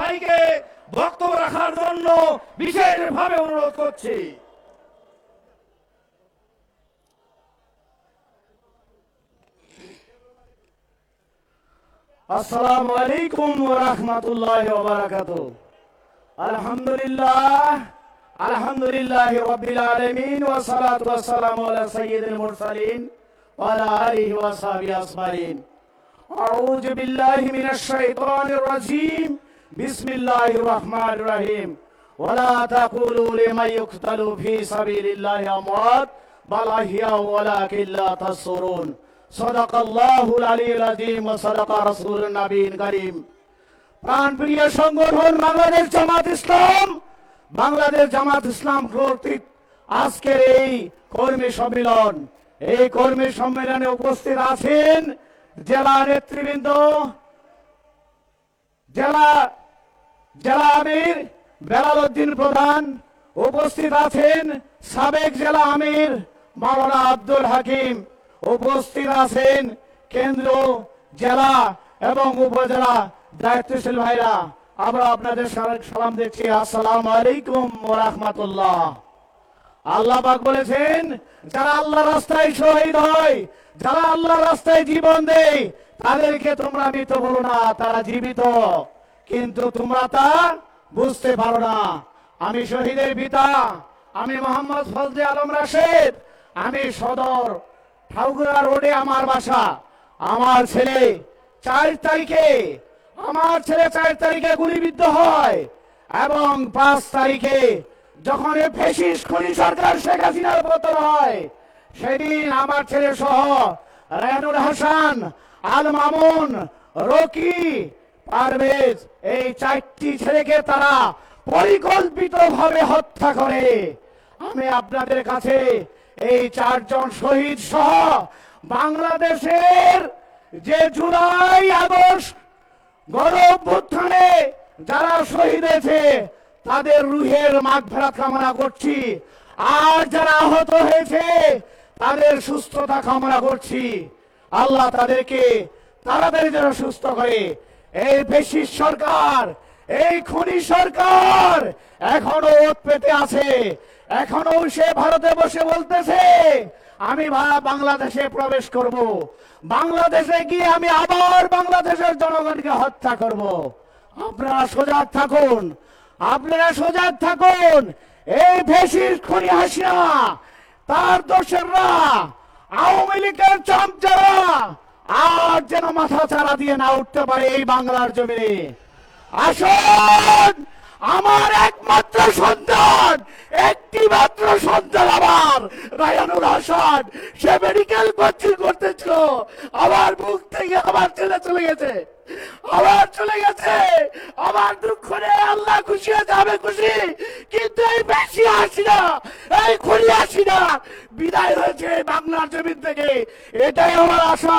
ভাইকে বক্তব্য রাখার জন্য বিশেষভাবে অনুরোধ করছি। আসসালামু আলাইকুম ওয়া রাহমাতুল্লাহি ওয়া বারাকাতুহু। আলহামদুলিল্লাহি রাব্বিল আলামিন ওয়া সালাতু ওয়া সালামু আলা সাইয়্যিদিল মুরসালিন ওয়া আলা আলিহি ওয়া সাহবিহি আজমাইন। আউযু বিল্লাহি মিনাশ শাইতানির রাজীম। বিসমিল্লাহির রহমানির রহিম। ওয়া লা তাকুলু লিমান ইউকতালু ফি সাবিলিল্লাহি আমওয়াত বাল আহইয়াউ ওয়ালাকিন লা তাশউরুন। সাদাকাল্লাহুল আলিয়্যুল আযীম ওয়া সাদাকা রাসূলুন নবীন কারীম। প্রাণপ্রিয় সংগঠন বাংলাদেশ জামাত ইসলাম কর্তৃক আজকের এই কর্মী সম্মেলন, এই কর্মী সম্মেলনে উপস্থিত আছেন জেলা নেতৃবৃন্দ, জেলা আমির বেলাল উদ্দিন প্রধান, উপস্থিত আছেন সাবেক জেলা আমির মাওলানা আব্দুল হাকিম, উপস্থিত আছেন কেন্দ্র, জেলা এবং উপজেলা দায়িত্বশীল ভাইরা। আমরা আপনাদের সালাম দিচ্ছি, আসসালামু আলাইকুম ওয়া রাহমাতুল্লাহ। আল্লাহ পাক বলেছেন, যারা আল্লাহর রাস্তায় শহীদ হয়, যারা আল্লাহর রাস্তায় জীবন দেয়, তাদেরকে তোমরা মৃত বলো না, তারা জীবিত, কিন্তু তোমরা তা বুঝতে পারো না। আমি শহীদের পিতা, আমি মোহাম্মদ ফজলে আলম রাশেদ, আমি সদর ঠাকুরা রোডে আমার বাসা। আমার ছেলে 4 তারিখে গুলিবিদ্ধ হয় এবং 5 তারিখে যখন ফ্যাসিস্ট খুনি সরকার শেখ হাসিনার পতন হয়, সেদিন আমার ছেলে সহ রেহানুল হাসান, আল মামুন, রকি, পারভেজ, এই 4টি ছেলেকে তারা পরিকল্পিতভাবে হত্যা করে। আমি আপনাদের কাছে এই 4 জন শহীদ সহ বাংলাদেশের যে জুলাই আগস্ট গণঅভ্যুত্থানে যারা শহীদ হয়েছে তাদের রুহের মাগফিরাত কামনা করছি, আর যারা আহত হয়েছে তাদের সুস্থতা কামনা করছি। আল্লাহ তাদেরকে তাড়াতাড়ি যেন সুস্থ করে। এই ফ্যাসিস্ট সরকার, এই খুনি সরকার এখনো ওত পেতে আছে, এখনো সে ভারতে বসে বলতেছে আমি বাংলাদেশে প্রবেশ করব, বাংলাদেশে গিয়ে আমি আবার বাংলাদেশের জনগণকে হত্যা করব। আপনারা সজাগ থাকুন, এই ফ্যাসিস্ট খুনি হাসিনা, তার দোসররা, আওয়ামী লীগের চামচারা আর যেন মাথা চারা দিয়ে না উঠতে পারে এই বাংলার জমিনে। আসুন, আমার একমাত্র সন্তান, একটি মাত্র সন্তান আমার রায়ানুল হাসান, সে মেডিকেল কোচিং করতেছিল, আমার মুখ থেকে আমার ছেলে চলে গেছে, আমার দুঃখ নেই, আল্লাহ খুশি হয়ে যাবে খুশি, কিন্তু এই বেশি আসি না, এই খুলি আসি না, বিদায় হয়েছে বাংলার জমিন থেকে, এটাই আমার আশা।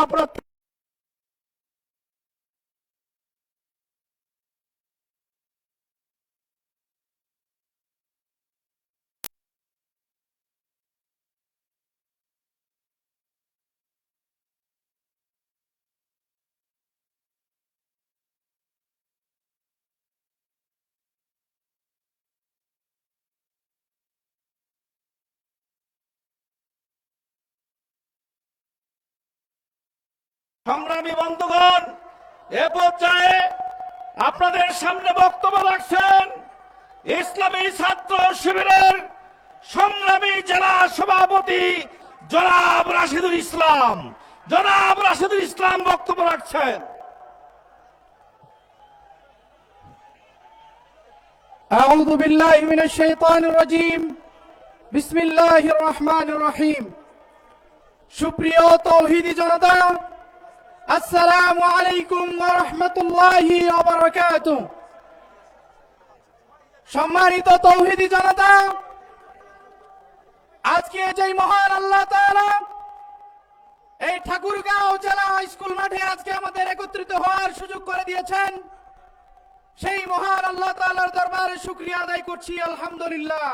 সংগ্রামী বন্ধুগণ, এ পর্যায়ে আপনাদের সামনে বক্তব্য রাখছেন ইসলামী ছাত্র শিবিরের সংগ্রামী জেলা সভাপতি জনাব রাশিদুল ইসলাম বক্তব্য রাখছেন। আউযু বিল্লাহি মিনাশ শাইতানির রাজীম। বিসমিল্লাহির রহমানির রহিম। সুপ্রিয় তাওহীদি জনতা, আসসালামু আলাইকুম ওয়া রাহমাতুল্লাহি ওয়া বারাকাতুহু। সম্মানিত তাওহীদি জনতা, আজকে যে মহান আল্লাহ তাআলা এই ঠাকুরগাঁও জেলা স্কুল মাঠে আজকে আমাদের একত্রিত হওয়ার সুযোগ করে দিয়েছেন, সেই মহান আল্লাহ তাআলার দরবারে শুকরিয়া আদায় করছি, আলহামদুলিল্লাহ।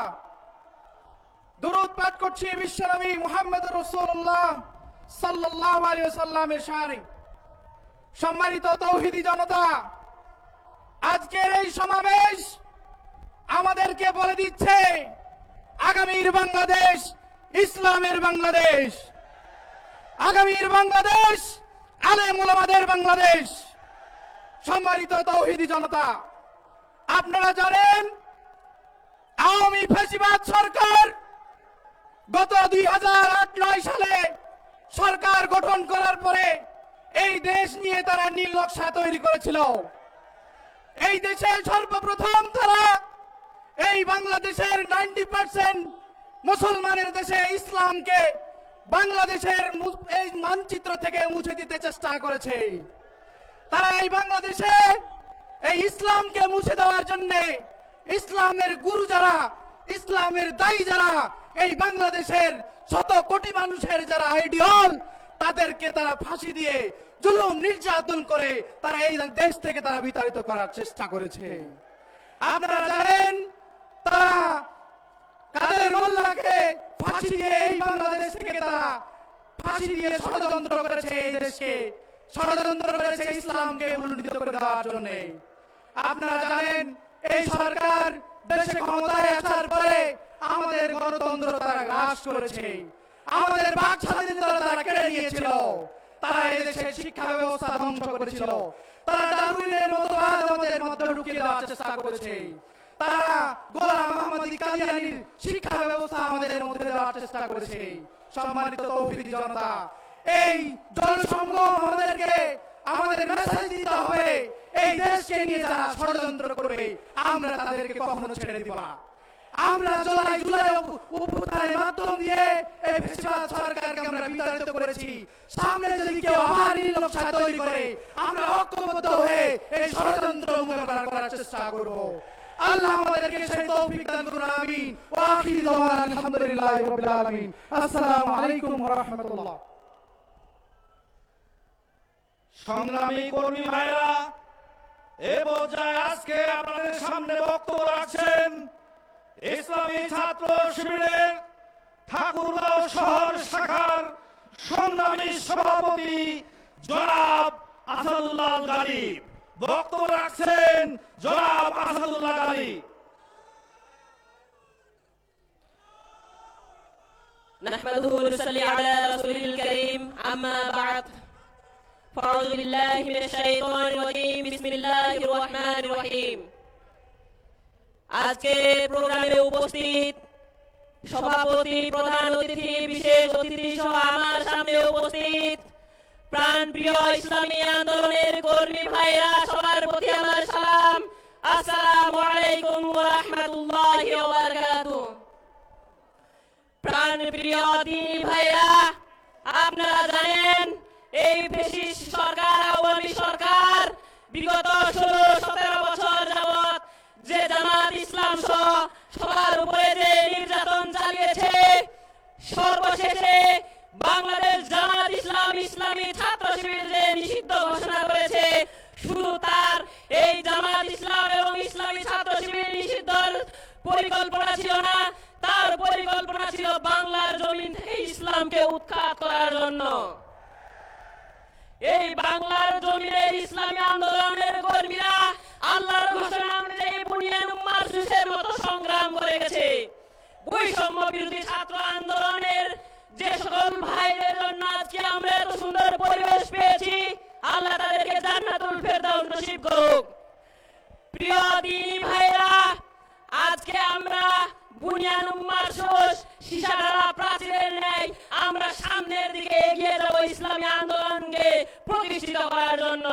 দুরূদ পাঠ করছি বিশ্বনবী মুহাম্মদুর রাসূলুল্লাহ সাল্লাল্লাহু আলাইহি ওয়াসাল্লামের শানে। সম্মানিত তাওহীদি জনতা, আজকের এই সমাবেশ আমাদেরকে বলে দিচ্ছে আগামীর বাংলাদেশ ইসলামের বাংলাদেশ, আগামীর বাংলাদেশ আলেম ওলামাদের বাংলাদেশ। সম্মানিত তৌহিদি জনতা, আপনারা জানেন আওয়ামী ফ্যাসিবাদ সরকার গত 2008-9 সালে সরকার গঠন করার পরে এই দেশ নিয়ে তারা নীল নকশা তৈরি করেছিল। এই দেশে সর্বপ্রথম তারা এই বাংলাদেশের 90% মুসলমানের দেশে ইসলামকে বাংলাদেশের এই মানচিত্র থেকে মুছে দিতে চেষ্টা করেছে। তারা এই বাংলাদেশে এই ইসলামকে মুছে দেওয়ার জন্য ইসলামের গুরু যারা, ইসলামের দায়ী যারা, এই বাংলাদেশের শত কোটি মানুষের যারা আইডিয়াল, তাদেরকে তারা ফাঁসি দিয়ে জুলুম নির্যাতন করে তারা এই দেশ থেকে তারা বিতাড়িত করার চেষ্টা করেছে। আপনারা জানেন তারা কাদের মোল্লাকে ফাঁসি দিয়ে এই বাংলাদেশ থেকে তারা ফাঁসি দিয়ে ষড়যন্ত্র করেছে, এই দেশকে ষড়যন্ত্র করেছে ইসলামকে উন্নীত করে দেওয়ার জন্য। আপনারা জানেন এই সরকার দেশে ক্ষমতায় আসার পরে আমাদের গণতন্ত্র তারা গ্রাস করেছে, আমাদের বাক স্বাধীনতা তারা কেড়ে নিয়েছিল, তারা এই দেশের শিক্ষা ব্যবস্থা ধ্বংস করেছিল, তারা ডারউইনের মতবাদ আমাদের মধ্যে ঢুকিয়ে দেওয়ার চেষ্টা করেছে, তারা গোলাম আহমদ কাদিয়ানীর শিক্ষা ব্যবস্থা আমাদের মধ্যে দেওয়ার চেষ্টা করেছে। সম্মানিত তৌহিদি জনতা, এই জনসংঘ আমাদেরকে আমাদের মেসেজ দিতে হবে, এই দেশকে নিয়ে যারা ষড়যন্ত্র করবে আমরা তাদেরকে কখনো ছেড়ে দিব না। আমরা জুলাই অভ্যুত্থানের মাধ্যম দিয়ে এই ফ্যাসিবাদ সরকারকে আমরা বিতাড়িত করেছি। সামনে যদি কেউ আবার নীল নকশা তৈরি করে আমরা ঐক্যবদ্ধ হয়ে এই ষড়যন্ত্র মোকাবেলা করার চেষ্টা করব। আল্লাহ আমাদেরকে সেই তৌফিক দান করুন, আমিন। ওয়া আখিরু দাওয়ানা আলহামদুলিল্লাহি রাব্বিল আলামিন। আসসালামু আলাইকুম ওয়া রাহমাতুল্লাহ। সংগ্রামী কর্মী ভাইরা, এ পর্যায়ে আজকে আপনাদের সামনে বক্তব্য রাখছেন ইসলামী ছাত্র শিবিরের ঠাকুরগাঁও শহর শাখার সংগ্রামী সভাপতি জনাব আসাদুল্লাহ গালিব। বক্তব্য রাখছেন জনাব আসাদুল্লাহ গালিব। نحمده ونصلي على رسوله الكريم أما بعد فأعوذ بالله من الشيطان الرجيم بسم الله الرحمن الرحيم। আজকে প্রোগ্রামে উপস্থিত সভাপতি, প্রধান অতিথি, বিশেষ অতিথি সহ আমার সামনে উপস্থিত প্রাণপ্রিয় ইসলামী আন্দোলনের কর্মী ভাইরা, সবার প্রতি আমার সালাম। আসসালামু আলাইকুম ওয়া রাহমাতুল্লাহি ওয়া বারাকাতুহু। প্রাণপ্রিয় দিনী ভাইরা, আপনারা জানেন এই ফ্যাসিস্ট সরকার, আওয়ামী সরকার বিগত 16-17 বছর যাবত যে জামাত ইসলাম সহ সবার উপরে যে নির্যাতন চালিয়েছে, সর্বশেষে বাংলাদেশ জামাত ইসলাম ইসলামী ছাত্র শিবির যে নিষিদ্ধ ঘোষণা করেছে, শুধু তার এই জামাত ইসলাম এবং ইসলামী ছাত্র শিবির নিষিদ্ধর পরিকল্পনা ছিল না, তার পরিকল্পনা ছিল বাংলার জমিন থেকে ইসলামকে উৎখাত করার জন্য। এই বাংলার জমিনের ইসলামী আন্দোলনের কর্মীরা আল্লাহর ঘোষণা অনুযায়ী বুনিয়ান মারজুসের মতো সংগ্রাম করে গেছে। বৈষম্য বিরোধী ছাত্র আন্দোলনের যে সকল ভাইদের জন্য আজকে আমরা এত সুন্দর পরিবেশ পেয়েছি, আল্লাহ তাদেরকে জান্নাতুল ফেরদাউস নসিব করুক। প্রিয় দিনী ভাইরা, আজকে আমরা বুনিয়ান মারজুস শিশাঢালা প্রাচীরের ন্যায় আমরা সামনের দিকে এগিয়ে যাব ইসলামী আন্দোলনকে প্রতিষ্ঠিত করার জন্য।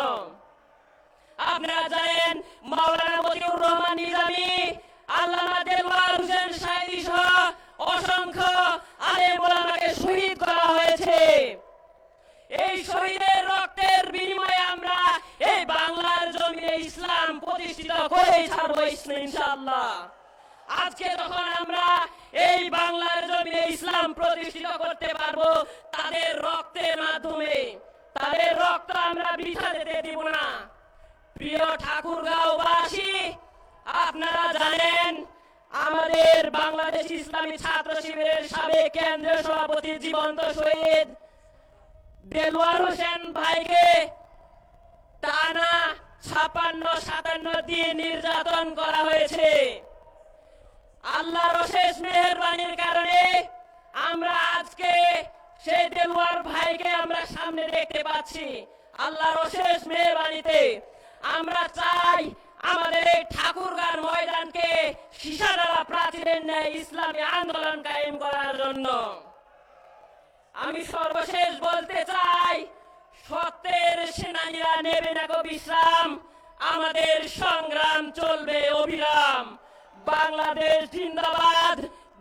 আপনারা জানেন মাওলানা মতিউর রহমান নিজামী, আল্লামা দেলওয়ার হোসেন সাঈদী সহ অসংখ্য আলেম ওলামাকে শহীদ করা হয়েছে। এই শহীদের রক্তের বিনিময়ে আমরা এই বাংলার জমিনে ইসলাম প্রতিষ্ঠিত করেই ছাড়বো ইনশাআল্লাহ। আজকে যখন আমরা এই বাংলার জমিনে ইসলাম প্রতিষ্ঠিত করতে পারবো তাদের রক্তের মাধ্যমে, তাদের রক্ত আমরা বৃথা যেতে দিব না। প্রিয় ঠাকুরগাঁওবাসী, আপনারা জানেন আমাদের বাংলাদেশ ইসলামী ছাত্র শিবিরের সাবেক কেন্দ্রীয় সভাপতি জীবন্ত শহীদ দেলওয়ার হোসেন ভাইকে টানা 56-57 দিন নির্যাতন করা হয়েছে। আল্লাহর অশেষ মেহেরবানির কারণে আমরা আজকে সেই দেলোয়ার ভাইকে আমরা সামনে দেখতে পাচ্ছি। আল্লাহর অশেষ মেহেরবানিতে আমরা চাই আমাদের এই ঠাকুরগাঁর ময়দানকে সীসাডালা প্রাচীরের ন্যায় ইসলামী আন্দোলন কায়েম করার জন্য। আমি সর্বশেষ বলতে চাই, সত্যের সেনানীরা নেবে না গো বিশ্রাম, আমাদের সংগ্রাম চলবে অবিরাম। বাংলাদেশ জিন্দাবাদ,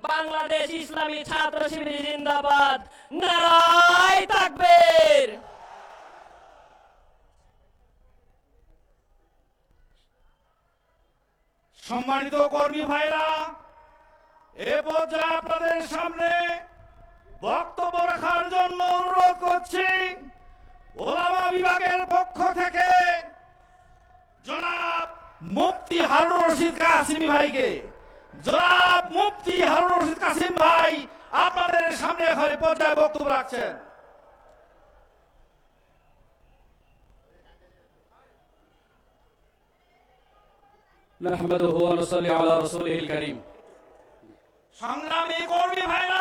বাংলাদেশ ইসলামী ছাত্র শিবির জিন্দাবাদ, নারায়ে তাকবীর। সম্মানিত কর্মী ভাইরা, এ পর্যায়ে আপনাদের সামনে বক্তব্য রাখার জন্য অনুরোধ করছি ওলামা বিভাগের পক্ষ থেকে জনাব মুফতি হারুন রশিদ কাসিমি ভাইকে। জনাব মুফতি হারুন রশিদ কাসিম ভাই আপনাদের সামনে এখানে পর্যায়ে বক্তব্য রাখছেন। نحمده ونصلي على رسوله الكريم। সংগ্রামী কর্মী ভাইরা,